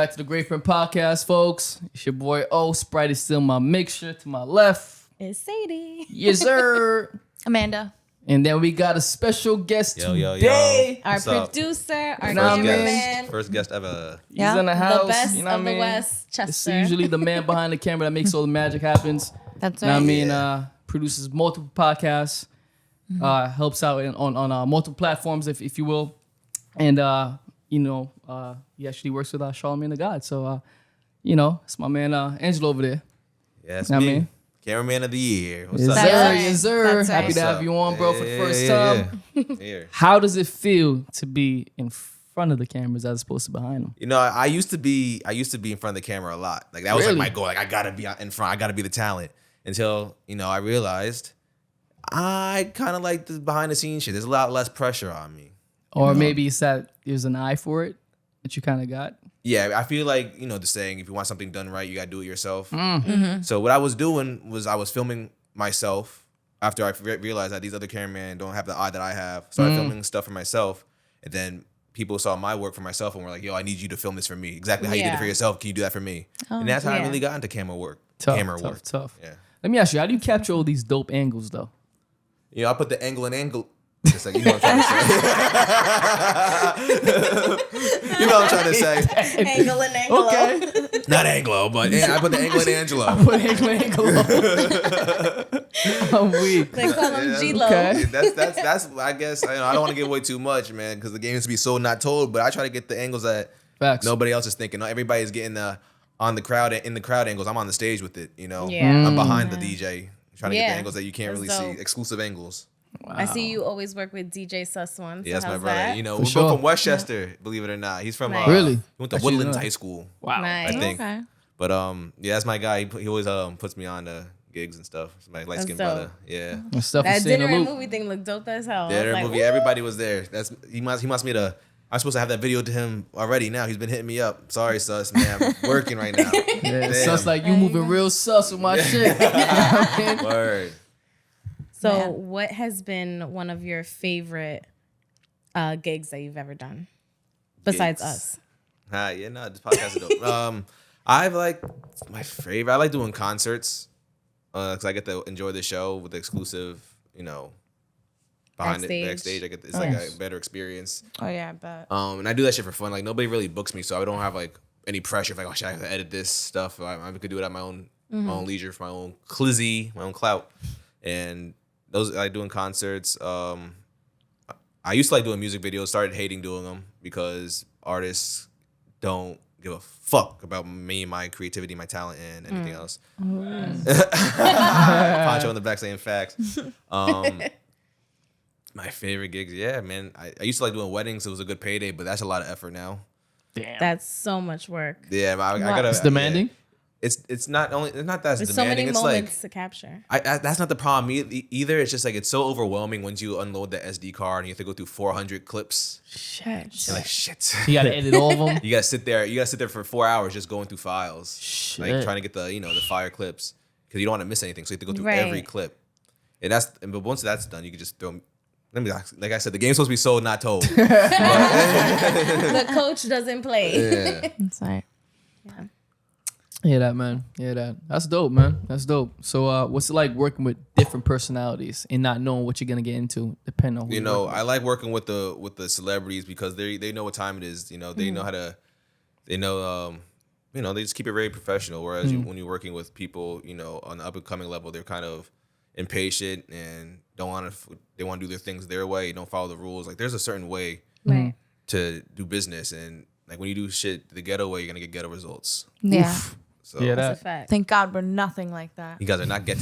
back to the Great Friend Podcast, folks. It's your boy O. Sprite is still my mixture. To my left, it's Sadie. Yes, sir. Amanda. And then we got a special guest Yo. today. Our What's up? producer, our First cameraman. First guest ever. He's in the house. The best you know what of I the mean? West, It's Chester. usually the man behind the camera that makes all the magic happens. That's You know right. what I mean? Produces multiple podcasts. Helps out on multiple platforms, if you will. And, he actually works with Charlemagne the God. So, it's my man Angelo over there. Yeah, that's Know what I me. mean? Cameraman of the year. What's Yes, up? sir. right. Yes, sir. That's right. Happy to have you on, bro, for the first time. Yeah. How does it feel to be in front of the cameras as opposed to behind them? You know, I used to be in front of the camera a lot. Like that was Really? like my goal. Like I gotta be out in front. I gotta be the talent. Until I realized I kind of like the behind the scenes shit. There's a lot less pressure on me. Or maybe it's that there's an eye for it that you kind of got. Yeah, I feel like, the saying, if you want something done right, you got to do it yourself. Mm-hmm. So what I was doing was I was filming myself after I realized that these other cameramen don't have the eye that I have. Started filming stuff for myself. And then people saw my work for myself and were like, yo, I need you to film this for me. Exactly how you did it for Yeah. yourself. Can you do that for me? And that's how I yeah. really got into camera work. Tough. Yeah. Let me ask you, how do you capture all these dope angles, though? I put the angle in angle. Just like, you know what I'm trying to say. You know what I'm trying to say. Angle and Angelo. Okay. Not Anglo, but I put the angle in Angelo. Put angle. I'm weak. They call him G-Lo. Okay. That's I guess I don't want to give away too much, man, because the game is to be so not told. But I try to get the angles that Facts. nobody else is thinking. Everybody's getting in the crowd angles. I'm on the stage with it. Yeah. I'm behind the DJ, trying to get the Yeah. angles that you can't That's really dope. see, exclusive angles. Wow. I see you always work with DJ Sus One. So Yeah, that's my how's brother. that? We're For both sure. from Westchester, believe it or not. He's from Nice. Really? He went to Actually, Woodlands no. High School, Wow. Nice. I think. Okay. But that's my guy. He always puts me on the gigs and stuff. It's my light skinned dope. brother. Yeah. And stuff That is in the dinner and loop. movie thing looked dope as hell. I Yeah, was their like, movie. ooh. Everybody was there. He wants me to. I'm supposed to have that video to him already now. He's been hitting me up. Sorry, sus, man. I'm working right now. Yeah, Damn. sus like you moving real sus with my shit. You know what I mean? Word. So, Man. what has been one of your favorite gigs that you've ever done, besides Gigs. us? Yeah, no, this podcast is dope. I've my favorite. I like doing concerts because I get to enjoy the show with the exclusive, behind Backstage. it backstage. I get it's Nice. like a better experience. Oh yeah, I bet. And I do that shit for fun. Like nobody really books me, so I don't have any pressure. Like, oh, should I have to edit this stuff? I could do it at my own leisure, for my own clizzy, my own clout. And those I like doing concerts. I used to like doing music videos. Started hating doing them because artists don't give a fuck about me, my creativity, my talent, and anything else. Poncho in the back saying facts. My favorite gigs, yeah, man. I used to like doing weddings. It was a good payday, but that's a lot of effort now. Damn. That's so much work. Yeah, but I gotta. It's demanding. Yeah. It's not that There's so many demanding. It's moments to capture. that's not the problem either. It's just like it's so overwhelming once you unload the SD card and you have to go through 400 clips. Shit. You're like shit. You gotta edit all of them. You gotta sit there for 4 hours just going through files, Shit. like trying to get the fire clips because you don't want to miss anything. So you have to go through Right. every clip. But once that's done, you can just throw. Like I said, the game's supposed to be sold, not told. The coach doesn't play. Yeah. That's right. Hear that, man. Hear that. That's dope, man. That's dope. So, what's it like working with different personalities and not knowing what you're gonna get into, depending on who you're working with? I like working with the celebrities because they know what time it is. They know how to. They know. They just keep it very professional. Whereas when you're working with people, on the up and coming level, they're kind of impatient and they want to do their things their way. Don't follow the rules. Like there's a certain way Right. to do business, and like when you do shit the ghetto way, you're gonna get ghetto results. Yeah. So Yeah, That's a that. fact. Thank God we're nothing like that. you guys are not ghetto.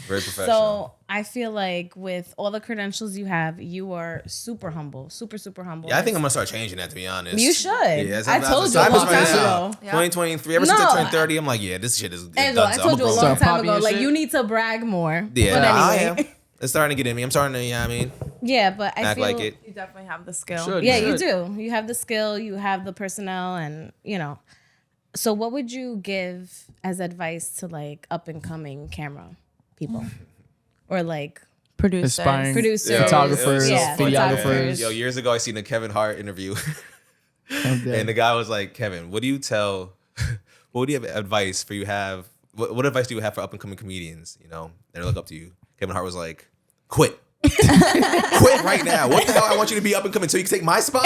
Very professional. So I feel like with all the credentials you have, you are super humble, super humble. Yeah, I think I'm gonna start changing that, to be honest. You should. that's- I that's told the you a time long is right time now. ago. Yeah. 2023. Ever since I No. turned 30, I'm like, yeah, this shit is Angelo, I done. told you a long Start time popping ago, your like shit? you need to brag more. Yeah, But I anyway. am. It's starting to get in me. I'm starting to, I mean, Yeah, but I act feel like it. You definitely have the skill. Should. Yeah, you should. do. You have the skill, you have the personnel, and So what would you give as advice to like up and coming camera people? Or like Producers. Aspiring producers, photographers, yeah, videographers. photographers. Yo, years ago, I seen a Kevin Hart interview. I'm dead. And the guy was like, Kevin, what do you have advice for you have? What advice do you have for up and coming comedians? You know, they look up to you. Kevin Hart was like, quit. Quit right now. What the hell? I want you to be up and coming so you can take my spot?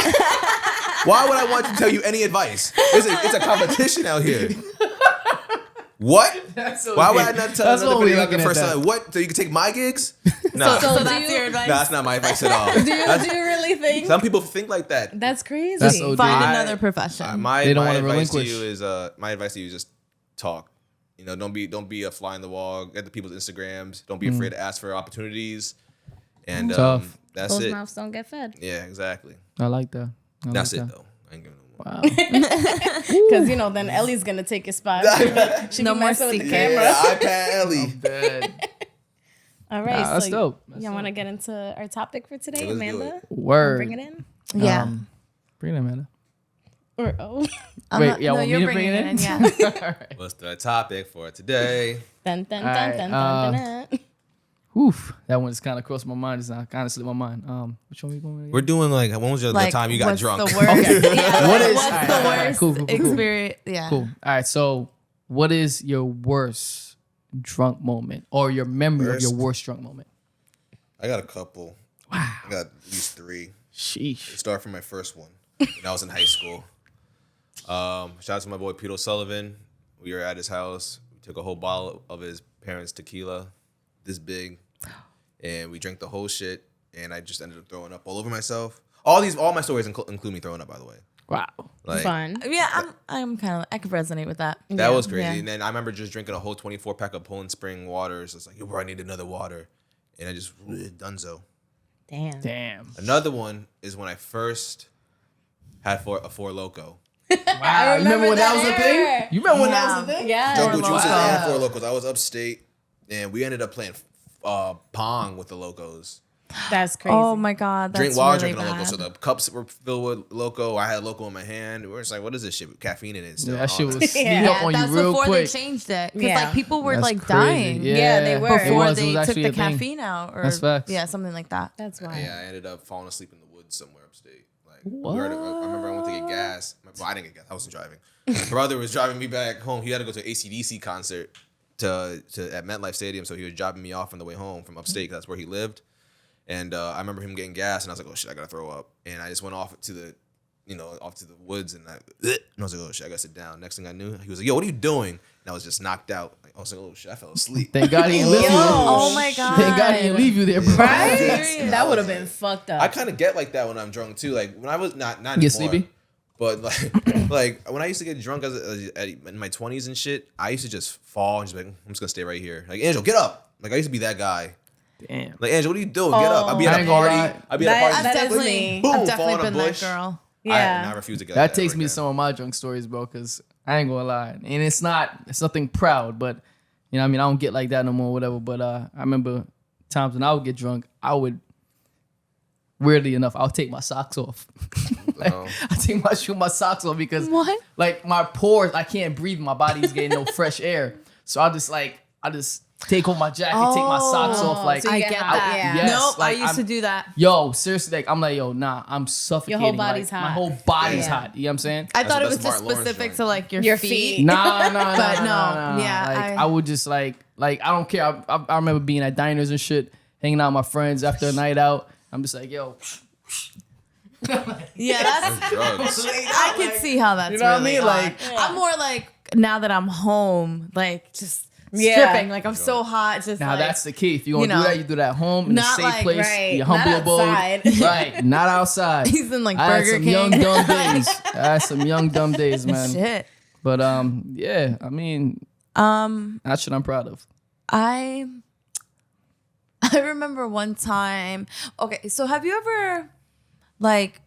Why would I want to tell you any advice? It's a competition out here. What? Why would I not tell That's another what we're video like the looking at first that. time? What? So you can take my gigs? Nah. So that's your advice. Nah, that's not my advice at all. Do you really think? Some people think like that. That's crazy. That's OD. Find I- another profession. My They don't wanna advice to relinquish. you is just talk. You know, don't be a fly in the wall. Get the people's Instagrams. Don't be afraid to ask for opportunities. And Tough. that's Closed it. mouths don't get fed. Yeah, exactly. I like that. That's like it that. though. I ain't giving no more. Wow. Because then Ellie's gonna take his spot. She No be more messing with the secrets. camera. Yeah, iPad Ellie. Dead. All right, That's so dope. you want to get into our topic for today, Yeah, let's do Amanda? it. Word. Bring it in. Yeah. Bring it, Amanda. Or oh, I'm Wait, not- yeah, no, want me you're to bringing bring it in. Yeah. What's the topic for today? dun dun All dun right, dun dun dun. dun. Oof. That one just kind of crossed my mind. It's not kind of slipped my mind. Which one we going with? We're doing like when was the Like, time you got what's drunk? The worst, yeah, What is- what's all right, the all right, worst cool. experience? Yeah. Cool. All right. So, what is your worst drunk moment, or your memory of your worst drunk moment? I got a couple. Wow. I got at least 3. Sheesh. Start from my first one when I was in high school. Shout out to my boy Pete O'Sullivan. We were at his house. We took a whole bottle of his parents' tequila, this big, and we drank the whole shit. And I just ended up throwing up all over myself. All my stories include me throwing up, by the way. Wow. Like Fun. Yeah, I'm kind of, I can resonate with that. that was crazy. Yeah. And then I remember just drinking a whole 24 pack of Poland Spring waters. It's like, yo, bro, I need another water, and I just donezo. Damn. Another one is when I first had a Four Loko. Wow. You remember when that was a era. thing? You remember when that was a thing? Yeah. Jungle Four Juices Loko. and Four Locos. I was upstate, and we ended up playing Pong with the Locos. That's crazy. Oh my God, that's Drink while really drinking a bad. Loco. So the cups were filled with Loco. I had Loco in my hand. We were just like, what is this shit with caffeine in it? Still? Yeah, that shit All was sneak Yeah, up on you that's real before quick. they changed it. Because Yeah. like people were That's like crazy. dying Yeah, they were. before It was they took actually the a thing. caffeine out. Or, That's facts. Yeah, something like that. That's why. Yeah, I ended up falling asleep in the woods somewhere upstate. Like, I remember I went to get gas. Well, I didn't get gas. I wasn't driving. My brother was driving me back home. He had to go to an AC/DC concert at MetLife Stadium, so he was dropping me off on the way home from upstate because that's where he lived. And I remember him getting gas, and I was like, "Oh shit, I gotta throw up." And I just went off to the woods, and I was like, "Oh shit, I gotta sit down." Next thing I knew, he was like, "Yo, what are you doing?" And I was just knocked out. Like, I was like, "Oh shit, I fell asleep." Thank God he didn't leave you. Oh my God. Thank God he didn't leave you there, bro. Right? Serious. That would have been fucked up. I kind of get like that when I'm drunk too. Like when I was not anymore. Get sleepy? But like when I used to get drunk in my 20s and shit, I used to just fall and just be like, I'm just gonna stay right here. Like, Angel, get up. Like I used to be that guy. Damn. Like, Angel, what are you doing? Get up. I'd be I at a ain't gonna party. lie. I'd be at a That- party. I've that is definitely, me. Boom, I've fall definitely in a been that bush. girl. Yeah. I refuse to get That like takes ever me to again. some of my drunk stories, bro, because I ain't gonna lie. And it's nothing proud, but you know what I mean? I don't get like that no more, whatever. But I remember times when I would get drunk, I would, weirdly enough, I'll take my socks off. Oh. I take my socks off because What? like my pores, I can't breathe. My body's getting no fresh air. So I just take off my jacket, take my socks off. Like, So you I get get hot, that. yeah. Yes, Nope, like, I used to I'm- do that. yo, seriously, like, I'm like, yo, nah, I'm suffocating. body's like, hot. My whole body's Yeah. hot. You know what I'm saying? I thought it that's was just Martin Lawrence specific joint. to like Your feet. feet. Nah, But no, yeah, Like, I would just like I don't care. I remember being at diners and shit, hanging out with my friends after a night out. I'm just like, yo, Yeah, that's. Drugs. I can see how that's. You know what I really mean? hot. Like- I'm more like now that I'm home, like just Yeah. stripping. Like I'm so hot. Just now like, that's the key. If you're gonna you know, do that, you do that at home in a not safe like, place, right, your humble not abode. outside. Right, not outside. he's in like I had Burger some King. young dumb days. I had some young dumb days, man. Shit. But yeah, I mean, that's what I'm proud of. I remember one time. Okay, so have you ever like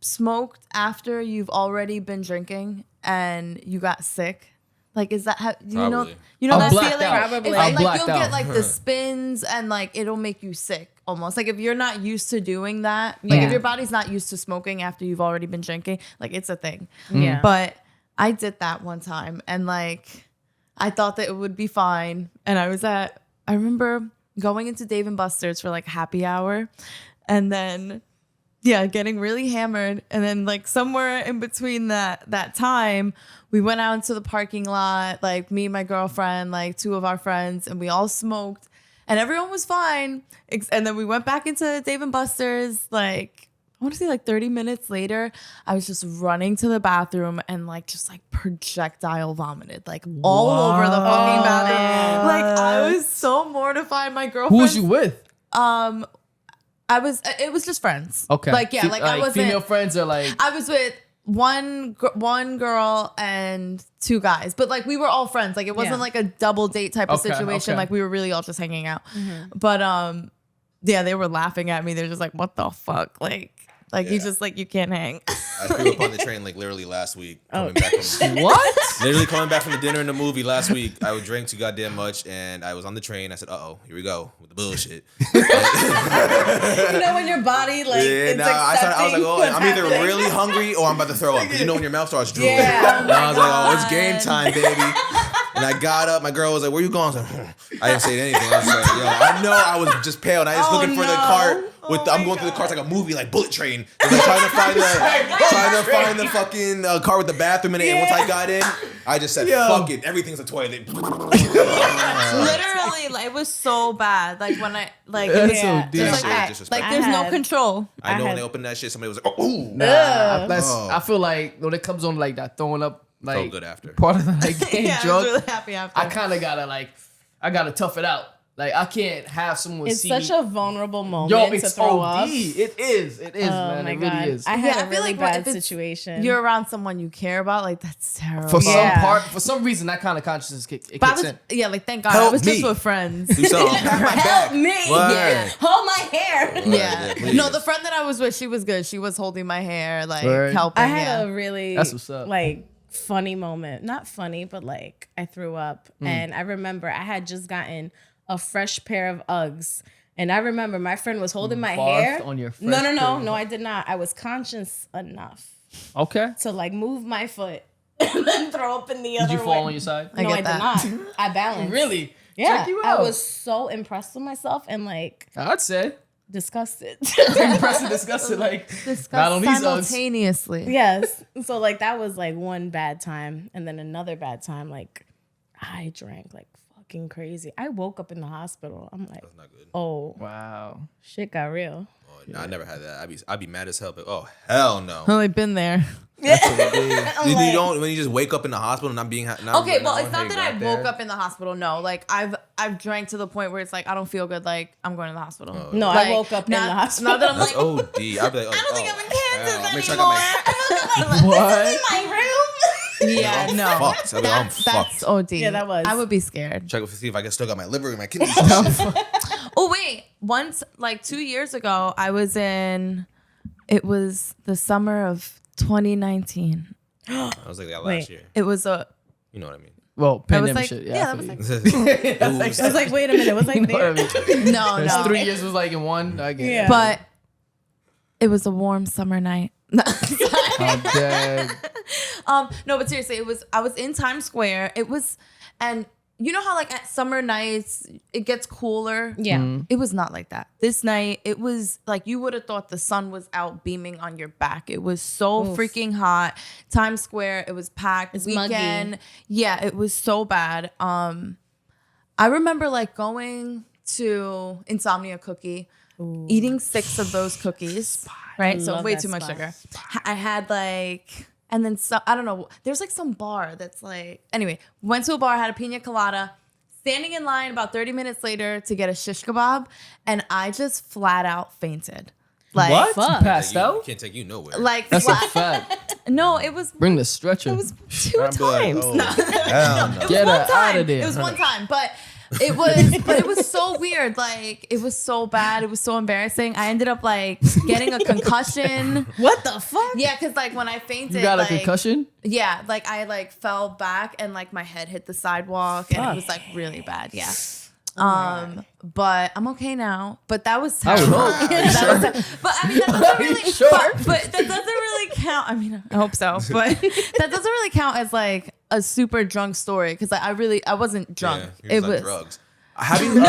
smoked after you've already been drinking and you got sick? Like, is that how you know? Probably. You know I'm that blacked feeling? out. Probably. It's I'm like blacked you'll get out. like the spins and like it'll make you sick almost. Like if you're not used to doing that, like Yeah. if your body's not used to smoking after you've already been drinking, like it's a thing. Yeah. But I did that one time and like I thought that it would be fine. And I remember going into Dave and Buster's for like happy hour and then getting really hammered. And then like somewhere in between that time, we went out into the parking lot, like me and my girlfriend, like 2 of our friends, and we all smoked and everyone was fine. And then we went back into Dave and Buster's, like, I want to say like 30 minutes later, I was just running to the bathroom and like just like projectile vomited like all over the fucking bathroom. Like I was so mortified. My girlfriend. Who was you with? It was just friends. Okay. Like, yeah, like I wasn't. Female friends are like. I was with one girl and 2 guys, but like we were all friends. Like it wasn't like a double date type of situation. Okay. Like we were really all just hanging out. But yeah, they were laughing at me. They're just like, what the fuck? Like you just like, you can't hang. I threw up on the train like literally last week. Coming back from What? Literally coming back from the dinner and the movie last week. I drank too goddamn much and I was on the train. I said, here we go with the bullshit. You know, when your body like it's I was like, I'm either happening. really hungry or I'm about to throw up. 'Cause you know when your mouth starts drooling. Yeah. And I was like, it's game time, baby. And I got up. My girl was like, where you going? I was like, I didn't say anything. I was like, I know I was just pale. And I was looking for the cart. I'm going through the carts like a movie, like Bullet Train. I was like, trying to find the fucking car with the bathroom in it. And once I got in, I just said, fuck it. Everything's a toilet. Literally, like it was so bad. Like when I like, That's so yeah, deep. just like, Disrespect. there's no had- control. I know when had- they opened that shit, somebody was like, ooh. Nah, Oh. I feel like when it comes on like that throwing up, like Felt good after. part of the like getting Yeah, I drunk. was really happy after. I kind of gotta tough it out. Like I can't have someone It's see such me. a vulnerable moment Yo, to it's throw OD. up. It is, Oh man. my It God. really is. I Yeah, had I a feel really like bad if it's- situation. You're around someone you care about, like that's terrible. For some reason, that kind of consciousness But I kicks was, in. yeah, like thank God, Help I was just me. with friends. Do something. Pat my Help back. me. Word. Yeah. Hold my hair. Yeah. please. No, the friend that I was with, she was good. She was holding my hair, like Word. helping. I had yeah. a really That's what's up. like funny moment. Not funny, but like I threw up. And I remember I had just gotten a fresh pair of Uggs. And I remember my friend was holding my barfed hair. on your fresh no, pair of I did not. I was conscious enough Okay. to like move my foot and then throw up in the other Did you way. fall on your side? I No, get I that. did not. I balanced. Really? Yeah. Check you I out. was so impressed with myself and like I'd say. disgusted. Impressed and disgusted. Like, not on these Uggs. simultaneously. Yes. So like that was like one bad time. And then another bad time, like I drank like fucking crazy. I woke up in the hospital. I'm like, Not good. oh, Wow. shit got real. Oh, no, I never had that. I'd be mad as hell. But hell no. Only been there. You don't when you just wake up in the hospital and not being not Okay, well, not it's not hey, that I got woke there. up in the hospital. No, like I've drank to the point where it's like I don't feel good. Like I'm going to the hospital. No, Like, I woke up in not- the hospital. Not that I'm That's like, OD. I'd be like, I don't think I'm in Kansas hell, make sure I anymore. got my What? my room. Yeah, I'm no. fucked. I'm That's fucked. OD. Yeah, that was. I would be scared. Check to see if I still got my liver and my kidneys. And shit. Oh wait, once like 2 years ago, I was in. It was the summer of 2019. I was like that last Wait. year. It was a. You know what I mean. Well, I was pandemic like, shit. yeah, I that feel was you. like. I was like, wait a minute. Was I You know what I there? mean? No, That's no. 3 years was like in one. I get Yeah. it. But it was a warm summer night. I'm dead. No, but seriously, I was in Times Square. It was, and you know how like at summer nights it gets cooler. Yeah. It was not like that. This night, it was like you would have thought the sun was out beaming on your back. It was so freaking hot. Times Square, it was packed. It's Weekend. muggy. Yeah, it was so bad. I remember like going to Insomnia Cookie, eating 6 of those cookies. Right? So love way that too much spot. sugar. I had like, and then some, I don't know, there's like some bar that's like, anyway, went to a bar, had a pina colada, standing in line about 30 minutes later to get a shish kebab, and I just flat out fainted. Like, What? fuck. You passed You out? can't take you nowhere. Like, That's a flat. fact. No, it was Bring the stretcher. it was 2 I'd be like, times. oh, No. hell no. It was Get one her time. outta there. It was one time, but it was so weird. Like it was so bad. It was so embarrassing. I ended up like getting a concussion. What the fuck? Yeah, because like when I fainted, You got a like, concussion? Yeah, like I like fell back and like my head hit the sidewalk and it was like really bad. Yeah. But I'm okay now. But that was I would terrible. hope. That was but I mean that doesn't Are you really sure? but that doesn't really count. I mean I hope so, but that doesn't really count as like a super drunk story because like, I wasn't drunk. Yeah, It on was drugs. Have you? No, I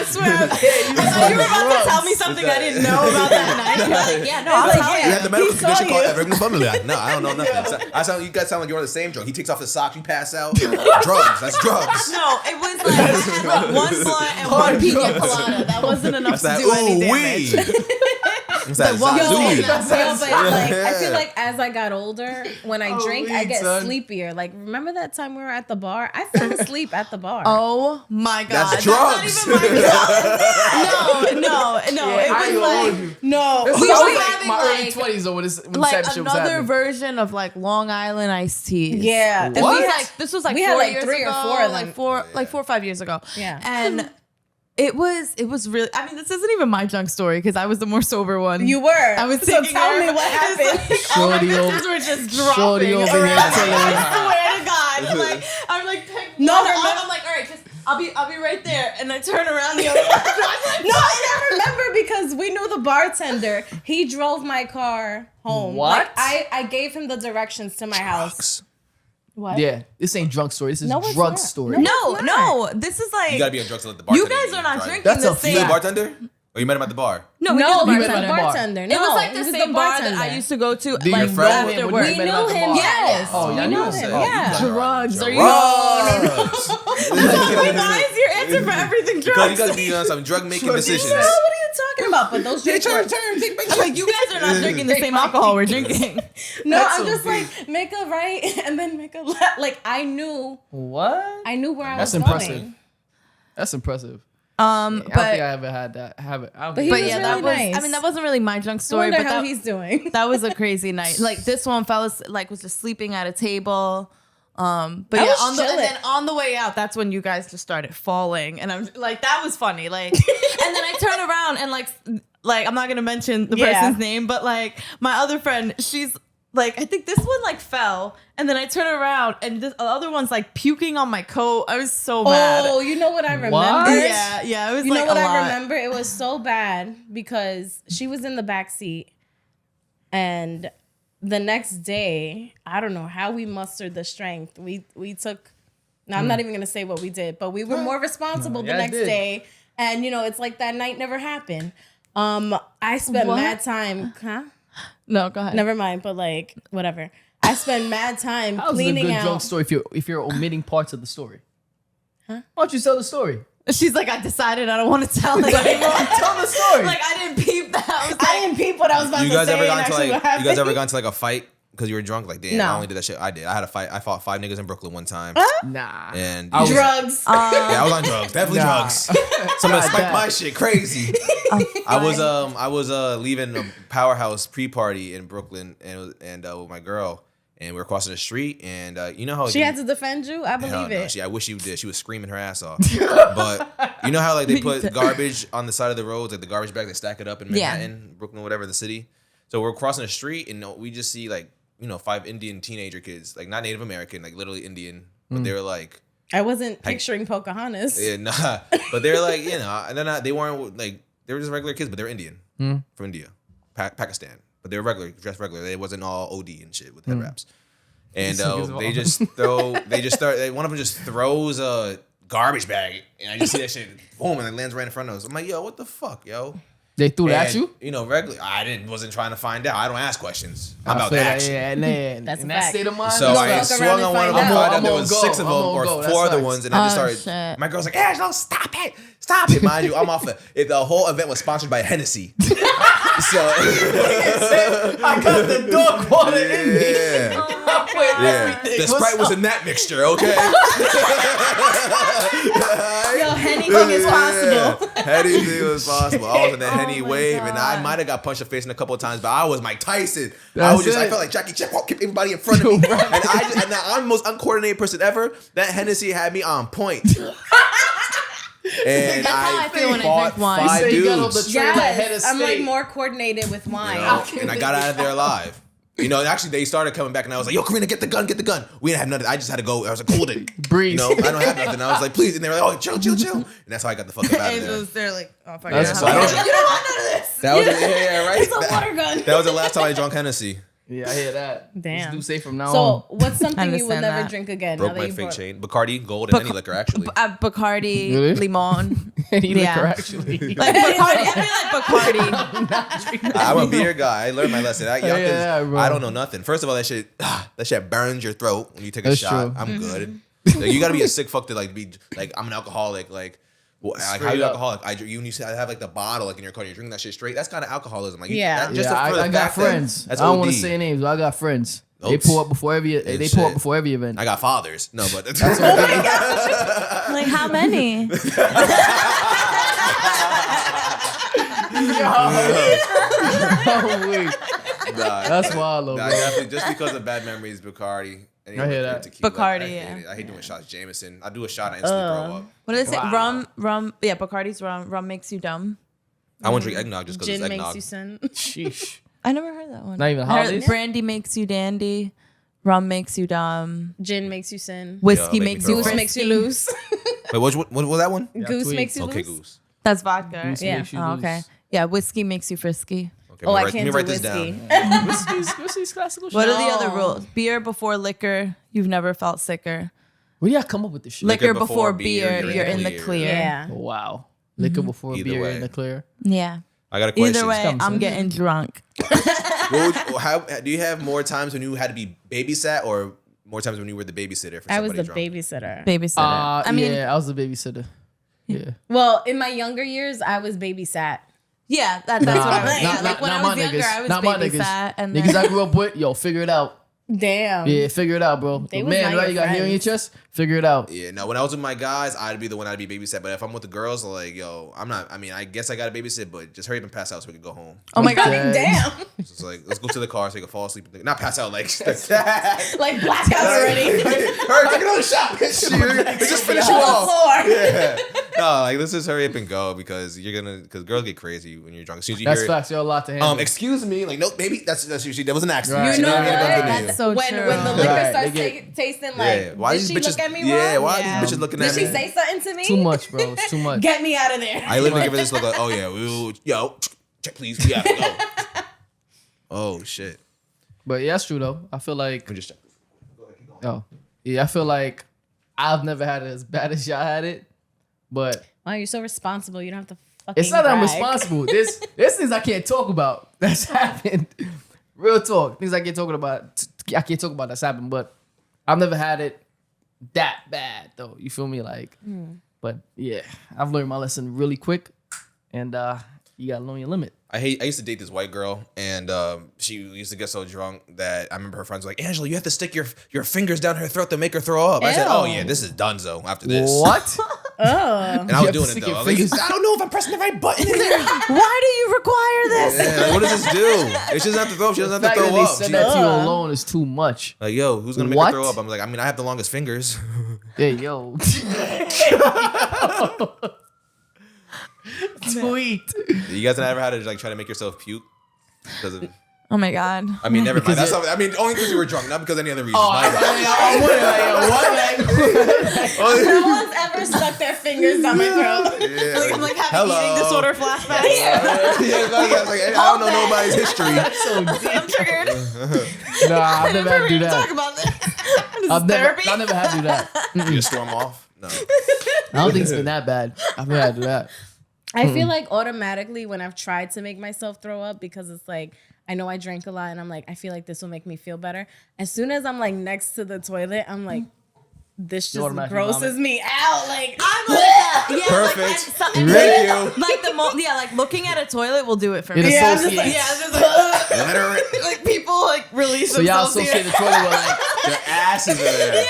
swear. I thought you were about to tell me something I didn't know about that night. You're like, yeah, no, I was like, You have the medical he saw condition called you. irregular familial. No, I don't know nothing. You guys sound like you're on the same drug. He takes off his socks, you pass out. Drugs. That's drugs. No, it was like one blunt and one pina colada. That wasn't enough to do any damage. It's that Yo, Zazuli. But like, I feel like as I got older, when I drink, I get son. sleepier. Like, remember that time we were at the bar? I fell asleep at the bar. Oh my god, That's drugs. That's not even my no. I It was like No, This We was were like having, my early like- 20s though when this when like type of shit was another happening. version of like Long Island iced teas. yeah. And What? this was like we 4 had, like, years 3 or ago, 4 of them. like 4 or 5 years ago. Yeah. And it was really. I mean, this isn't even my drunk story because I was the more sober one. You were. I was so taking tell her- me what happened. It's like, all my Shorty bitches over- were just dropping. Shorty over here around. telling- I swear to God, like I'm like pick No, one remember- up. I'm like, all right, just I'll be right there, and I turn around the other way. No, I remember because we knew the bartender. He drove my car home. What? Like, I gave him the directions to my house. What? Yeah, this ain't drunk story. This is No, it's drug not. story. No, this is like You gotta be on drugs to let the bartender. you guys are not drive. drinking That's the a same. You know the fact. bartender? Or you met him at the bar? No, we No, knew he the was met the at the bar. bartender. It was like he the was same bar that bartender. I used to go to. Did your like friend- after When work. you We met him knew at the him, bar. yes. Oh, We y'all knew knew him, him. yeah. Drugs. Are you? Drugs. Why is your answer for everything Because drugs? you gotta be on some drug making Drugs. decisions. No, what are you talking about? But those drinks were... I'm like, you guys are not drinking the same alcohol we're drinking. No, That's I'm so just deep. like, make a right and then make a left. Like, I knew What? where I That's was impressive. going. That's impressive. I don't think But I ever had that habit. I don't But think he but was yeah, that really was. nice. I mean, that wasn't really my drunk I story, wonder but how that, he's doing. that was a crazy night. Like this one, fellas, like was just sleeping at a table. But I yeah, was and chilling. then on the way out, that's when you guys just started falling, and I'm like, that was funny. Like, and then I turn around and like I'm not gonna mention the Yeah. person's name, but like my other friend, she's like, I think this one like fell, and then I turn around and the other one's like puking on my coat. I was so mad. Oh, you know what I remember? What? Yeah, it was You like know what a I lot. remember? It was so bad because she was in the back seat, and the next day, I don't know how we mustered the strength. We took. Now I'm not even gonna say what we did, but we were more responsible the yeah, I next did. day, and it's like that night never happened. I spent What? mad time, huh? No, go ahead. Never mind, but like whatever. I spent mad time that was a cleaning good out. drunk story if you're omitting parts of the story. Huh? Why don't you tell the story? She's like, I decided I don't want to tell it anymore. Tell the story. Like I didn't peep that. I was I like, didn't peep what I was about You to guys say. ever and gone to actually like? what You guys happened. ever gone to like a fight because you were drunk? Like, damn, No. I only did that shit. I did. I had a fight. I fought 5 niggas in Brooklyn one time. nah. And I was- Drugs. yeah, I was on drugs. Definitely Nah. drugs. Somebody spiked that. my shit crazy. I was leaving a powerhouse pre-party in Brooklyn and with my girl, and we were crossing the street, and you know how She had to defend you. I Hell believe no, it. I wish she did. She was screaming her ass off. But you know how like they put garbage on the side of the roads, like the garbage bag, they stack it up in Manhattan, Brooklyn, whatever, the city. So we're crossing the street and we just see like 5 Indian teenager kids, like not Native American, like literally Indian, but they were like, I wasn't picturing Pocahontas. yeah, nah, but they're like, and they're not, they weren't like, they were just regular kids, but they're Indian from India, Pakistan, but they were regular, dressed regular. They wasn't all OD and shit with head wraps. And they just start. One of them just throws a garbage bag, and I just see that shit boom, and it lands right in front of us. I'm like, yo, what the fuck, yo? They threw it at And, you? Regular. Wasn't trying to find out. I don't ask questions. I'm I about feel the that, action. yeah, and That's in a that fact. state of mind. So you I know, fuck around swung and on one of find them. out. Found out there I'm was on 6 go. of I'm them on or go. 4 other That's ones, and I just Oh, started. shit. My girl's like, Angelo, stop it, stop it, mind you. I'm off it. The whole event was sponsored by Hennessy. So I got the dog water in me. yeah. Yeah. The Sprite was in that mixture, okay? Yo, anything is possible. Anything was possible. I was in the Henny my wave, and I God. might have got punched in the face a couple of times, but I was Mike Tyson. That's I it. felt like Jackie Chan, keep everybody in front of me. And now I'm the most uncoordinated person ever. That Hennessy had me on point. And That's how I feel when I fought drink wine. 5 You say you got on dudes. the train like head of Yes, I'm like state. more coordinated with wine. And I got out of there alive. Actually, they started coming back, and I was like, "Yo, Karina, get the gun, get the gun." We didn't have nothing. I just had to go. I was like, "Hold it, Breathe. I don't have nothing." I was like, "Please," and they were like, "Oh, chill." And that's how I got the fuck up out of there. They're like, oh fuck. That's yeah. So I don't- You don't want none of this. That was right. It's a water gun. That was the last time I drank Hennessy. Yeah, I hear that. Damn. Just do say from now So, on. what's something you will understand never that. drink again? Broke now that my you fake brought- chain. Bacardi, gold, and any liquor actually. Bacardi, Really? limon. Any Yeah. liquor, actually. Like Bacardi, I feel like Bacardi. I'm a beer guy. I learned my lesson. Yeah, bro. I don't know nothing. First of all, that shit burns your throat when you take a That's shot. true. I'm good. Like, you gotta be a sick fuck to like be like I'm an alcoholic. Like, like how Straight you up. alcoholic? You say I have like the bottle like in your car. You're drinking that shit straight. That's kind of alcoholism. Like, Yeah. that, just Yeah, for the I got fact that friends. That's I don't OD. want to say names, but I got friends. They Oops. pull up before every. They pull up shit. before every event. I got fathers. No, but Like how many? Oh, wait. That's wild, though, Nah, bro. definitely just because of bad memories, Bacardi. I hear that. Tequila, Bacardi, I hate yeah. it. I hate doing shots. Jameson. I do a shot. I instantly throw up. What is it? Wow. Rum. Yeah, Bacardi's rum. Rum makes you dumb. I want to drink eggnog just because Gin it's makes eggnog. you sin. Sheesh. I never heard that one. Not even I heard holidays? brandy makes you dandy. Rum makes you dumb. Gin makes you sin. Whiskey make me makes throw you up. Goose makes you frisky. loose. Wait, what was that one? Goose tweet. makes you Okay, loose. Goose. That's vodka. Goose Yeah. makes you Oh, lose. okay. Yeah, whiskey makes you frisky. Okay, Oh, I let me can't write do this whiskey. down. Whiskey's classical shit. What are the other No. rules? Beer before liquor. You've never felt sicker. Where y'all come up with this shit? Liquor before before beer, beer. You're in the clear. Yeah. Wow. Liquor before Either beer way. in the clear. Yeah. I got a question. Either way, Come, I'm son. getting drunk. How do you have more times when you had to be babysat or more times when you were the babysitter for I was somebody the drunk? babysitter. Babysitter. I mean, yeah, I was the babysitter. Yeah. Well, in my younger years, I was babysat. yeah, that's what I was. Nah, Yeah, like when I my was younger, niggas. I was Not my babysat. And Niggas then, I grew up with, yo, figure it out. Damn. Yeah, figure it out, bro. They The was man, not right? your You got hair on your friends. chest? Figure it out. Yeah, no. When I was with my guys, I'd be the one that'd be babysat. But if I'm with the girls, like, yo, I'm not. I mean, I guess I gotta babysit, but just hurry up and pass out so we can go home. oh my god, Okay. Damn. So it's like, let's go to the car so you can fall asleep. Not pass out, like. Like blackout already. Hurry, take another shot, bitch. Let's just finish you On the off. floor. Yeah. No, like let's just hurry up and go because because girls get crazy when you're drunk. As soon as you That's hear facts. You're a lot to handle. excuse me, like no, baby, that's usually that was an accident. Right. She You know didn't mean to bump what? into you. So when true. the liquor Right, starts they get- tasting like, Yeah, why did these she bitches? look at me wrong? Yeah, why Yeah. are these bitches looking Did at she me? say something to me? Too much, bro. It's too much. Get me out of there. I literally give her this look like, oh yeah, yo, check please, yeah, go. Oh shit. But yeah, that's true though. I feel like, Let me just check. oh, yeah, I feel like I've never had it as bad as y'all had it. But Wow, you're so responsible. You don't have to fucking it's not that I'm brag. responsible. There's things I can't talk about that's happened. Real talk. Things I can't talk about. I can't talk about that's happened. But I've never had it that bad though. You feel me? Like, but yeah, I've learned my lesson really quick, and you gotta know your limit. I used to date this white girl, and she used to get so drunk that I remember her friends were like, Angela, you have to stick your fingers down her throat to make her throw up. I said, oh Ew. yeah, this is donezo after this. What? Oh. And I was You have to doing it stick though. your I was like, fingers- I don't know if I'm pressing the right button in here. Why do you require this? Yeah, like, what does this do? She doesn't have to throw up. She doesn't The have fact to that throw they up. said She- that to you alone is too much. like, yo, who's gonna make What? her throw up? I'm like, I mean, I have the longest fingers. Hey, yo. Tweet. You guys ever had to like try to make yourself puke? Because of, Oh my god. I mean, never mind. That's not, I mean, only because you were drunk, not because any other reason. Oh, My bad. I'm wondering, like, yo, what? No one's ever stuck their fingers down my throat. Yeah, I'm like having hello. eating disorder flashbacks. I don't know nobody's history. I'm triggered. Nah, I've never had to do Talk that. about this. I've therapy. never had to do that. You just storm off? No. I don't think it's been that bad. I've never had to do that. I feel like automatically when I've tried to make myself throw up because it's like I know I drank a lot and I'm like I feel like this will make me feel better. As soon as I'm like next to the toilet, I'm like this just automatically grosses vomit? me out. Like I'm like that. Yeah, Perfect. Like, Thank you. like like looking at a toilet will do it for It me. Yeah, I'm just associates. like- Yeah, it's just like, Let her. like people like release So y'all themselves associate here. the toilet with like, Their asses are there.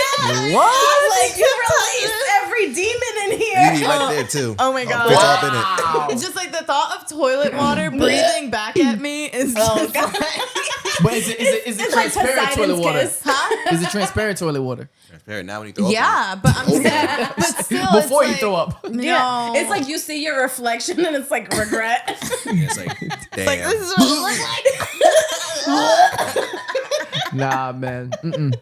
what? like you release every demon in You here. need right there too. Oh my god. Fits up in it. It's just like the thought of toilet water breathing back at me is just like, But is it It's like transparent toilet Poseidon's water? kiss. Huh? Is it transparent toilet water? Transparent now when you throw up. yeah, but I'm saying, but still, Before it's you like, throw up. No. Yeah. It's like you see your reflection and it's like regret. It's like, damn. like this is what it looks like. Nah, man. Mm-mm.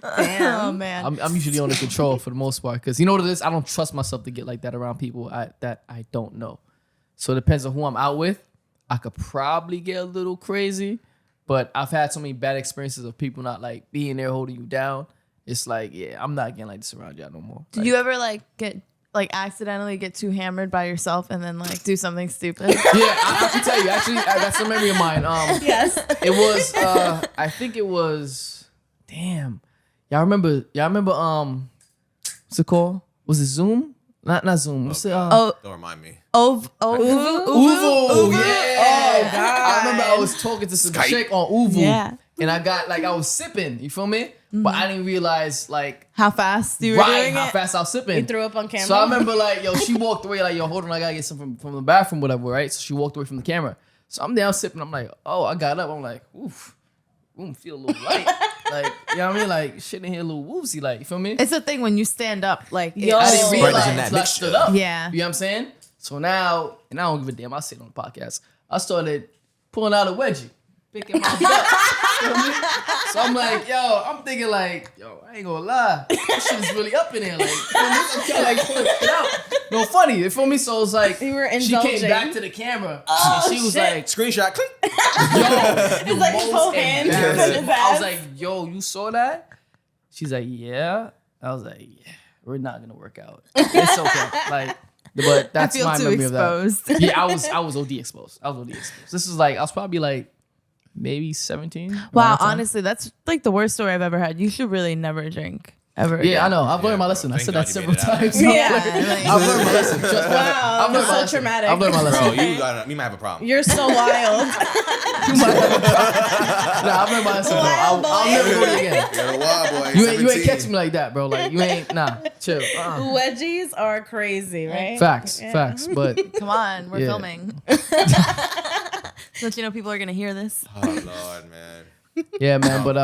Oh man. I'm usually under control for the most part because you know what it is. I don't trust myself to get like that around people that I don't know. So it depends on who I'm out with. I could probably get a little crazy, But I've had so many bad experiences of people not like being there holding you down. It's like, yeah, I'm not getting like this around y'all no more. Did you ever like get like accidentally get too hammered by yourself and then like do something stupid? Yeah, I can tell you. Actually, that's a memory of mine. Yes. It was. I think it was. Damn. Y'all remember? What's it called? Was it Zoom? Not Zoom. What's it? Don't remind me. Uvu. Yeah. Oh, God. I remember I was talking to some Skype. chick on Uvu. Yeah. And I got like I was sipping. You feel me? But I didn't realize like How fast you were doing how it? fast I was sipping. You threw up on camera. So I remember like, yo, she walked away like, yo, hold on, I gotta get something from the bathroom, whatever, right? So she walked away from the camera. So I'm down sipping. I'm like, oh, I got up. I'm like, oof, feel a little light. Like, you know what I mean? Like shit in here a little woozy, like, you feel me? It's a thing when you stand up, like Yo. I didn't Sprite realize is in that until I mixture. stood up. Yeah. You know what I'm saying? So now, and I don't give a damn, I'll say it on the podcast. I started pulling out a wedgie, picking my butt. You know what I mean? So I'm like, yo, I'm thinking like, yo, I ain't gonna lie. This shit is really up in here. Like, you feel me? I'm trying to like pull it out. No funny, you feel me? So it's like, You were she indulging. came back to the camera and she was shit. like, Screenshot. Click. yo, It's like his whole hand in embarrassing. his I ass. was like, yo, you saw that? She's like, yeah. I was like, yeah, we're not gonna work out. It's okay. Like, but I that's feel my too memory of that. exposed. Yeah, I was OD exposed. This is like I was probably like maybe 17. around Wow, that time. honestly, that's like the worst story I've ever had. You should really never drink ever. Yeah, I again. know. I've learned my bro. lesson. I Thank said God that you made several it out. times. Yeah. I've learned my lesson. Trust me. Wow, I've learned that's my so lesson. traumatic. I've learned my Bro, lesson. you might have a problem. You're so wild. Nah, I've learned my lesson, bro. Wild I'll boy. never do it again. You're a wild boy. You ain't 17. catch me like that, bro. Like you ain't chill. Wedgies are crazy, right? Facts. Yeah. But Come on, we're Yeah. filming. Don't you know people are gonna hear this? Oh Lord, man. yeah, man. But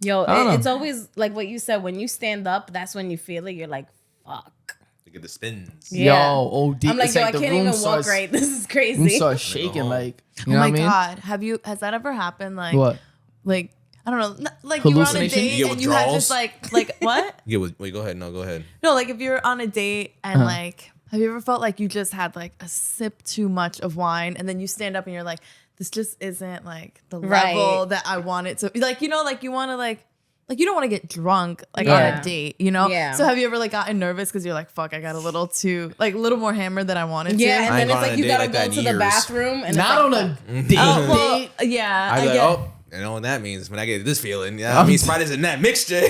Yo, I don't know. it's always like what you said. When you stand up, that's when you feel it. You're like, fuck. To get the spins. Yeah. yo, OD. I'm like, it's yo, I the can't room even starts- walk right. This is Room crazy. starts shaking, home. like you Oh know my what I mean? god, has that ever happened? Like What? like I don't know, like you were on a Hallucination? date You get and you had just withdrawals? like what? Yeah, wait, go ahead. No, go ahead. No, like if you're on a date and like, have you ever felt like you just had like a sip too much of wine and then you stand up and you're like, this just isn't like the Right. level that I want it to be. Like, you know, like you want to like you don't want to get drunk like on Yeah. a date, you know? Yeah. So have you ever like gotten nervous because you're like, fuck, I got a little too, like a little more hammered than I wanted Yeah, to? and I then ain't it's gone like on a you date gotta like go that in to the years. bathroom and Not it's on like, a date. Oh, well, yeah. I'd I be like, get oh, I know what that means when I get this feeling. Yeah, I mean, Sprite is in that mixture.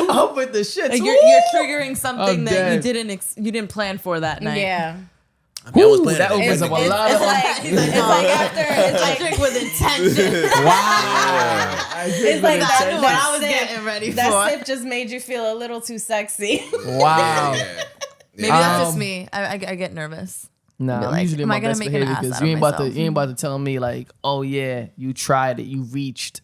Up with the shit. Like too. you're triggering something I'm that you dead. you didn't plan for that night. yeah. I mean, I was Ooh, playing that it. opens up a lot It's of. like, it's like after, it's I like, drink with intention. Wow. it's like I knew what I that was sip, getting ready for. that sip just made you feel a little too sexy. Wow. Yeah. Maybe that's just Um, me. I get nervous. Nah, Be I'm like, usually am my I gonna best make an behavior ass because out you of ain't about to myself? you ain't about to tell me like, oh yeah, you tried it, you reached.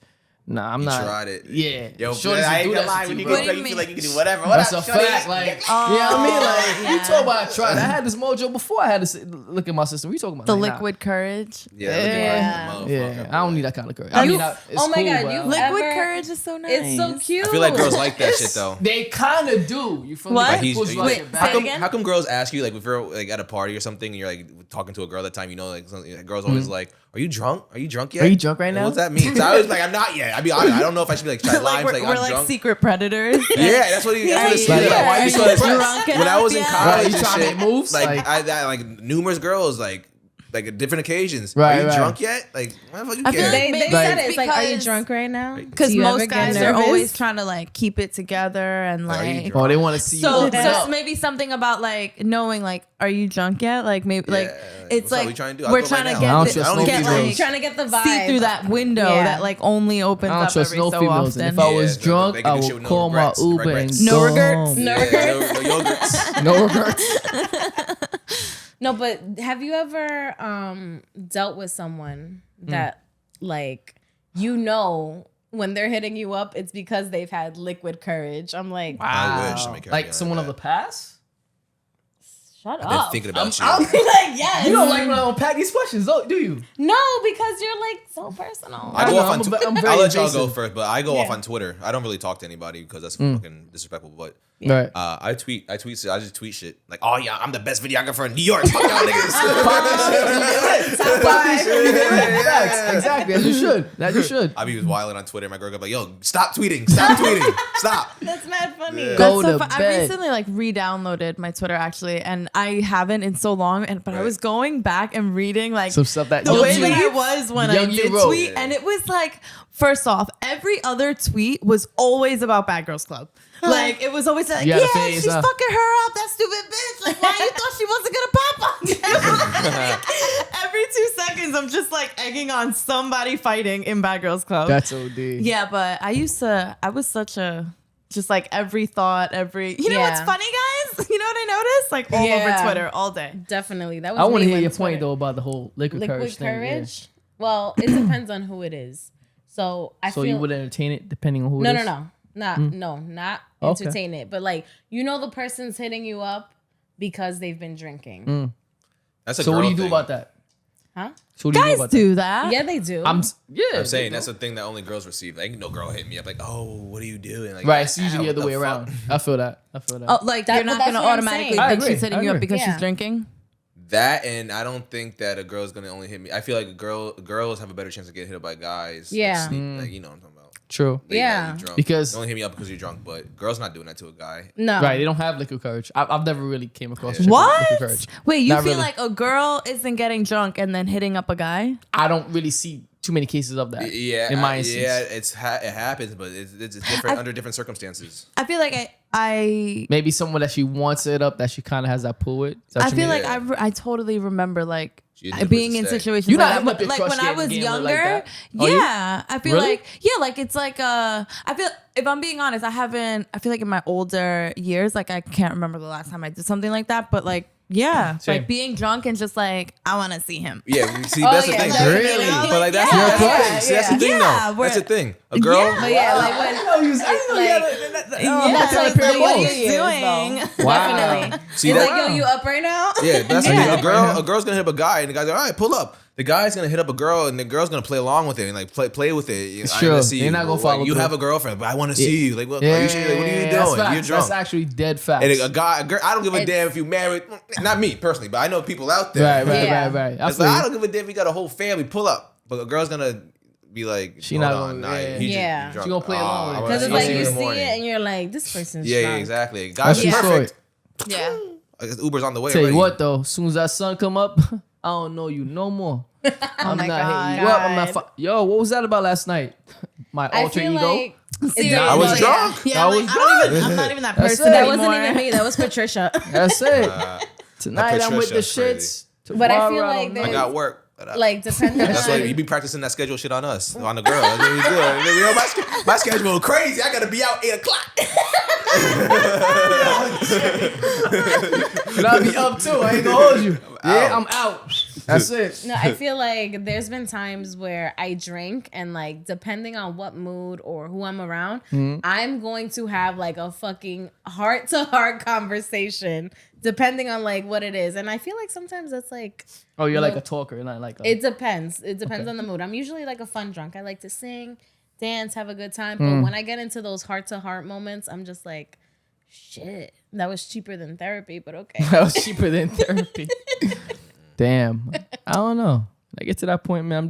Nah, I'm You not. tried it. Yeah. Yo, Shorties I will ain't do gonna that lie. shit When to you bro. What go do play, you you feel mean? like you can do whatever. That's a up, shorty? fact. Like, you know what I mean? Like, you yeah. talk about try. I had this mojo before I had to look at my system. We talking about The like, liquid courage. Yeah. Yeah. Yeah, I don't need that kind of courage. I You- mean, it's oh my cool, God, but you I don't- Ever- Liquid courage is so nice. It's so cute. I feel like girls like that shit though. They kind of do. You feel me? What? Like, He's, push you wait, like it say how back. it come, again? how come girls ask you like if you're like at a party or something and you're like talking to a girl that time, you know, like girls always like, are you drunk? Are you drunk yet? Are you drunk right Like, now? what's that mean? So I was like, I'm not yet. I'll be honest. I don't know if I should be like try lying. we're Like, we're I'm like drunk. secret predators. Yeah, that's what he. That's what it's Like, like. why you so drunk When I was in enough yet? college, Right, you and trying to shit, make moves? Like, Like- I like numerous girls like at different occasions. Right, Are you right. drunk yet? Like, what the fuck you I feel care? like They Maybe said it's it. It's like, are you because- drunk right now? Because Do you ever most get guys are nervous? always trying to like keep it together and Are you like. drunk? Oh, they want to see So you. that's maybe something about like knowing like, are you drunk yet? Like maybe like it's what's up? like We trying to do? I'll we're go trying right to now. I don't get, trust no get females. like Trying to get the vibe. see through that window Yeah. that like only opens I don't up trust every no so females. often. And if I was Yeah, drunk, they can I do shit would with no call my regrets. Uber Regrets. and No go regrets? home. No Yeah, regrets. no yogurts. No regrets. No, but have you ever dealt with someone that like you know when they're hitting you up, it's because they've had liquid courage? I'm like, I wish. Make it Like like someone that. of the past? shut I've been up. thinking about you. I'm like, yes. You don't like when I unpack these questions, do you? No, because you're like so personal. I I go know, off on I'm Twitter. very I'll let y'all go invasive. first, but I go off Yeah. on Twitter. I don't really talk to anybody because that's fucking disrespectful. But Right. I just tweet shit like, oh yeah, I'm the best videographer in New York. Fuck y'all niggas. Top five. Facts. Exactly. As you should. As you should. I be wilding on Twitter. My girl got like, yo, stop tweeting. Stop. That's mad funny. Yeah. Go That's to I bed. recently like re-downloaded my Twitter actually, and I haven't in so long. But I was going back and reading like Some stuff that the young way you- that I was when I young you did wrote. tweet, and it was like, first off, every other tweet was always about Bad Girls Club. Like it was always like, You yeah, had a phase, she's huh? fucking her up, that stupid bitch. Like, why you thought she wasn't gonna pop on? Like, every 2 seconds, I'm just like egging on somebody fighting in Bad Girls Club. That's OD. Yeah, but I was such a, just like every thought, you know what's Yeah. funny, guys? You know what I noticed? Like all over Yeah. Twitter all day. Definitely. That was I want to me hear when your Twitter- point though about the whole liquid courage thing. courage. Well, it depends on who it is. So I So feel you would entertain it depending on who it is? no. Not Okay. entertain it. But like, you know, the person's hitting you up because they've been drinking. That's a So girl what do you do thing. about that? Huh? So what do you do Guys about do that. Yeah, they do. I'm saying that's the thing that only girls receive. Like, no girl hit me up like, oh, what are you doing? Like, right. It's usually the what other way fuck? around. I feel that. Oh, like That- you're not but gonna that's what I'm automatically saying. I think agree. she's hitting I you up agree. because Yeah. she's drinking. That, and I don't think that a girl's gonna only hit me. I feel like girls have a better chance of getting hit up by guys. Yeah. Like, you know what I'm talking about. True. Late Yeah. night, you drunk. Because- They only hit me up because you're drunk, but girls not doing that to a guy. no. Right. They don't have liquid courage. I've never really came across a chick with What? liquid courage. Wait, you Not feel really. like a girl isn't getting drunk and then hitting up a guy? I don't really see too many cases of that. Yeah, In my instance. yeah, it happens, but it's different under different circumstances. I feel like I Maybe someone that she wants it up that she kind of has that pull with. Is that I what you feel mean? like I totally remember like She did being pussy in stay. situations You're like not that. hitting up your Like when I crush was game like younger, that? Oh, you- yeah, I feel Really? like it's like I feel, if I'm being honest, I feel like in my older years, like I can't remember the last time I did something like that, but like yeah, Same. like being drunk and just like I want to see him. Yeah, you see, that's the yeah, thing. like, Really? you know, But like that's, yeah, that's the yeah, thing. See, that's the thing, yeah, though. That's the we're- thing. A girl. Yeah. But yeah, like when Yeah, that's like like what the are you doing? Wow. Definitely. See, It's that- like, yo, you up right now? Yeah, that's the Yeah. thing. A girl's gonna hit up a guy, and the guy's like, all right, pull up. The guy's gonna hit up a girl, and the girl's gonna play along with it and like play with it. It's I true. gotta see You're you. not gonna Like, follow you through. have a girlfriend, but I want to see you. Like, what, Yeah, are you, what are you doing? that's facts. You're drunk. That's actually dead facts. And a girl, I don't give a It's- damn if you married. Not me personally, but I know people out there. right. Yeah. I It's feel like, I you. don't give a damn if you got a whole family. Pull up, but a girl's gonna be like, She hold not on, gonna- yeah. he just- Yeah. you drunk. She gonna play along with it. I wanna Because see it's like in you the see morning. it and you're like, this person's Yeah, drunk. exactly. That's Guys the are story. perfect. Yeah. Uber's on the way. Tell you already. what though, as soon as that sun come up, I don't know you no more. I'm my not hitting you up. I'm not. God. Yo, what was that about last night? My I alter feel ego. like Seriously. I was drunk. Yeah, I like, was I'm not even that That's person it. that anymore. wasn't even me. That was Patricia. That's it. Tonight I'm with the Patricia's shits. But I Tomorrow feel like don't know. I got work. Like, depending That's why on... you be practicing that schedule shit on us, on the girl. That's what you do. You know, my schedule crazy. I gotta be out 8 o'clock. And I'll be up too. I ain't gonna hold you. Yeah, I'm out. That's it. No, I feel like there's been times where I drink and like depending on what mood or who I'm around, I'm going to have like a fucking heart to heart conversation depending on like what it is. And I feel like sometimes that's like Oh, you're like a talker, you're not like a. it depends. It depends on the mood. I'm usually like a fun drunk. I like to sing, dance, have a good time. But when I get into those heart to heart moments, I'm just like, shit, that was cheaper than therapy, but okay. That was cheaper than therapy. Damn. I don't know. When I get to that point, man,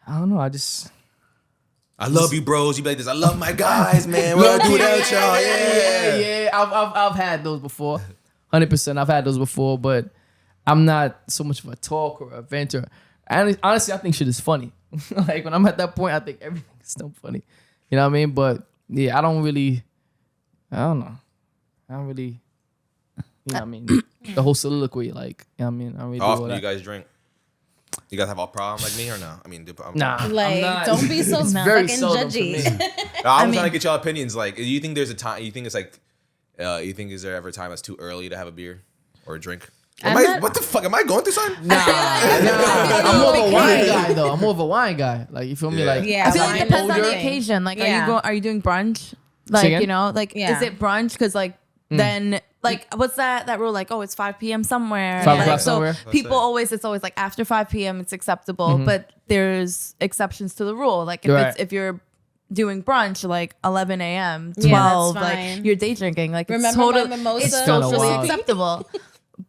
I don't know. I love you, bros. You be like this. I love my guys, man. What I do without y'all? Yeah. I've had those before. 100%. I've had those before, but I'm not so much of a talker or a venter. And honestly, I think shit is funny. Like when I'm at that point, I think everything is still funny. You know what I mean? But yeah, I don't know. You know what I mean? The whole soliloquy, like, you know what I mean? I don't really How do all often do you that. guys drink? You guys have a problem like me or no? I mean, Nah. Like, I'm not. don't be so It's very fucking seldom for judgy. me. I'm trying to get y'all opinions. Like, you think there's a time? You think it's like, is there ever a time it's too early to have a beer or a drink? What the fuck? Am I going through something? Nah. I'm more of a wine guy though. I'm more of a wine guy. Like, you feel me? Yeah. Like, Yeah, I feel like wine it depends on older. the occasion. Like, Yeah. are you doing brunch? Say Like, again? you know, like, Yeah. is it brunch? Because like, then like, what's that rule? Like, oh, it's 5 p.m. somewhere. 5 Like, o'clock so somewhere. people it's always like after 5 p.m. it's acceptable, but there's exceptions to the rule. Like if Right. if you're doing brunch like 11 a.m., 12, Yeah, that's like fine. you're day drinking. Like Remember it's my totally, mimosa? it's kinda socially wild. acceptable.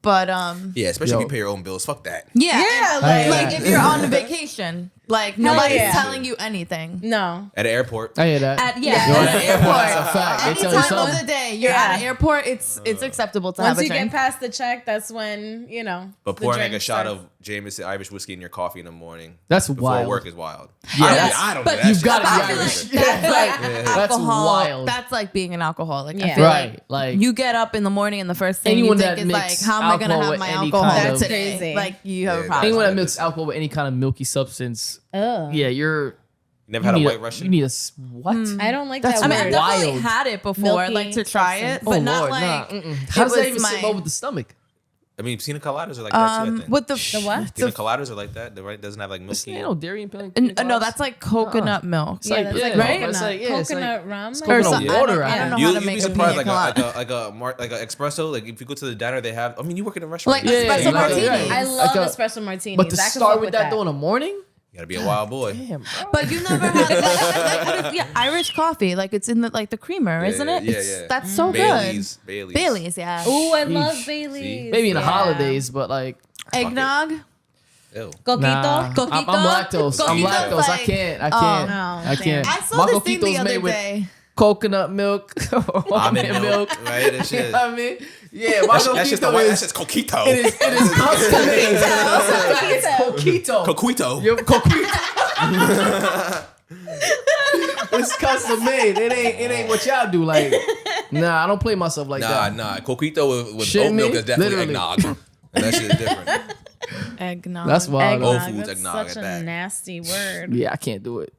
But Yeah, especially Yo. if you pay your own bills. Fuck that. yeah, Yeah, and, like- like if you're on a vacation, like nobody's yeah. telling you anything. No. At an airport. I hear that. At Yo, at the airport, that's a airport, fact. They any tell you time of something. the day, you're Yeah. at an airport. It's acceptable to Once have a you drink. get past the check, that's when, you know. But the pouring like drink a shot starts. of Jameson Irish whiskey in your coffee in the morning That's before wild. work is wild. Yeah, I that's- don't but do that you've shit. gotta be I feel Irish. like that's like That's alcohol. wild. That's like being an alcoholic. I Yeah. feel Right, like like- you get up in the morning and the first thing Anyone you that think is like, mix how am I gonna alcohol have with my any alcohol kind of- today? That's crazy. Like you have a Yeah, problem. Anyone that That's mixes alcohol with any kind of milky substance, Ugh. yeah, you're. You never had a need White Russian? You need a what? I don't like That's that I mean, I word. definitely wild. had it before, Milky like to try it, substance. but Oh, not Lord, like. nah, How does it that was even sit my- well with the stomach? I mean, pina coladas are like that too, I think. With the what? Pina coladas are like that. The right doesn't have like Ain't milky. no dairy in pina no, coladas? that's like coconut milk. It's like, that's yeah, like right? It's like, yeah, it's coconut like, rum. it's or coconut something. water. I don't know You'd how to be make a surprised, pina like colada. like a espresso. Like if you go to the diner, they have. I mean, you work in a restaurant. Like espresso you know, martinis. yeah. I love Like a- espresso martinis. But to I can start fuck with that though in the morning, You gotta be a wild boy. damn, bro. But you never had like what if, Irish coffee, like it's in the like the creamer, Yeah, isn't it? yeah, It's- yeah. That's so Bailey's. good. Bailey's, yeah. Ooh, I love Yeesh. Bailey's. Maybe in the Yeah. holidays, but like, Eggnog. Ew. Coquito. nah. I'm lactose. I'm Coquito's lactose. I like- can't. I Oh. can't. Oh, I can't. I saw My this thing coquito's the made other with day. coconut milk, Almond almond milk, milk. right? That shit. You know what I mean? Yeah, my That's just the coquito white. is. That's just coquito. It is custom made. It's coquito. Coquito. Yo, coquito. It's custom made. It ain't what y'all do. Like, nah, I don't play myself like that. Nah. Coquito with Shit, oat milk me? is definitely Literally. eggnog. And that shit is different. Eggnog. That's wild. Eggnog. Whole Foods That's eggnog such at a that. nasty word. Yeah, I can't do it.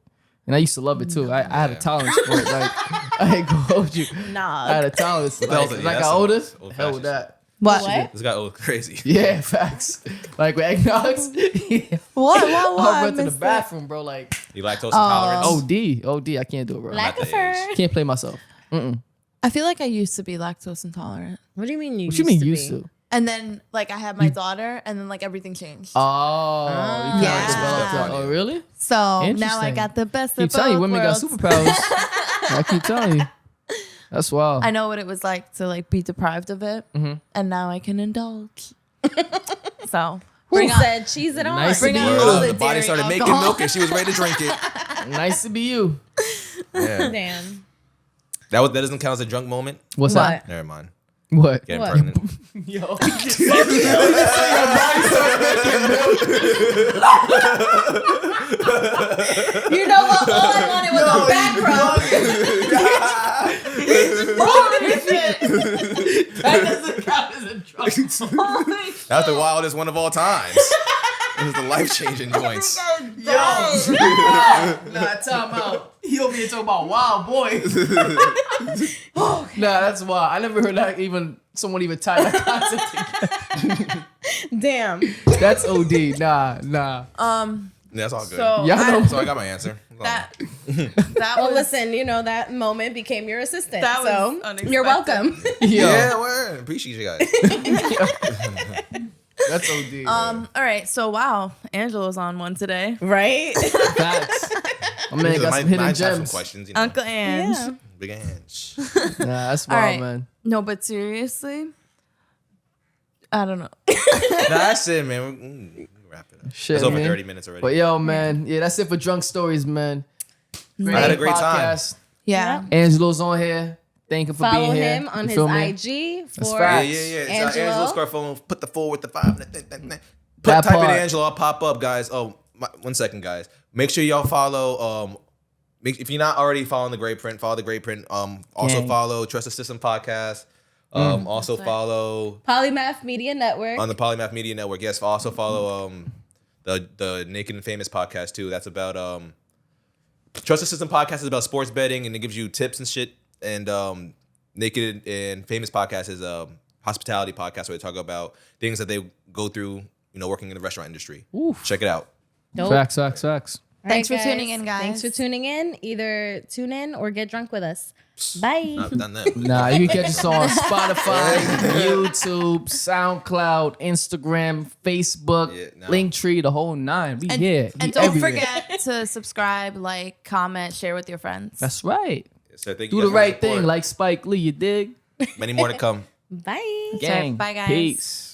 And I used to love it too. I had a tolerance for it. Like, I ain't gonna hold you. I Nah. had a tolerance. What the Like, hell's it? as I Yeah, got older, that's old hell with fashioned. that. What? This guy crazy. Yeah, facts. Like with eggnogs. Yeah. What? I went to the missed it. bathroom, bro. Like, You lactose intolerance? OD. I can't do it, bro. Lacquer. Can't play myself. I feel like I used to be lactose intolerant. What do you mean you What you mean to used be? to? And then like I had my daughter and then like everything changed. Oh, you kinda Yeah. developed that. Oh, really? So now I Interesting. got the best Keep of telling you, both women worlds. got superpowers. I keep telling you. That's wild. I know what it was like to like be deprived of it, and now I can indulge. So Who bring on, said cheese it on? Nice bring to on be all you. the the body dairy started making alcohol. milk and she was ready to drink it. Nice to be you. Yeah. Damn. That doesn't count as a drunk moment. What's What? that? Never mind. What? Getting What? pregnant. Yo. You know what? All I wanted was a back That doesn't count as a drunk. That's the wildest one of all times. This is the life-changing joints. Nah, time out. He over here talking about wild boys. Nah, that's wild. I never heard that someone even tie that concept together. Damn. That's OD. Nah. Yeah, that's all good. So Y'all know. So I got my answer. that Well, was listen, you know, that moment became your assistant. That was so unexpected. you're welcome. Yeah, word. Appreciate you guys. That's OD. all right. So wow, Angelo's on one today. Right? Facts. My man got some Might hidden have some gems. questions. You know. Uncle Ange. Yeah. Big hands. Nah, that's All wild, right. man. No, but seriously, I don't know. That's it, man. We can wrap it up. Shit, It's over man. 30 minutes already. But yo, man, yeah, that's it for Drunk Stories, man. I had a great time. Yeah. Angelo's on here. Thank him for Follow being here. him on You his feel me? IG That's for facts. Yeah. Angelo. Angelo Scarfone. Put the 4 with the 5. That Type in part. Angelo. I'll pop up, guys. Oh, 1 second, guys. Make sure y'all follow. If you're not already following the Great Print, follow the Great Print. Also Gang. follow Trust the System podcast. Also follow Polymath Media Network. on the Polymath Media Network. Yes. Also follow the Naked and Famous podcast too. That's about Trust the System podcast is about sports betting and it gives you tips and shit. And Naked and Famous podcast is a hospitality podcast where they talk about things that they go through, working in the restaurant industry. Oof. Check it out. Dope. Facts. All Thanks right, for tuning in, guys. Thanks for tuning in. Either tune in or get drunk with us. Bye. I've done that. Nah, you can catch us on Spotify, YouTube, SoundCloud, Instagram, Facebook, Yeah, nah. Linktree, the whole 9. We here. And We don't everywhere. forget forget to subscribe, like, comment, share with your friends. That's right. So thank Do you the guys for right support. thing, like Spike Lee. You dig? Many more to come. Bye. That's Gang. right. Bye, guys. Peace.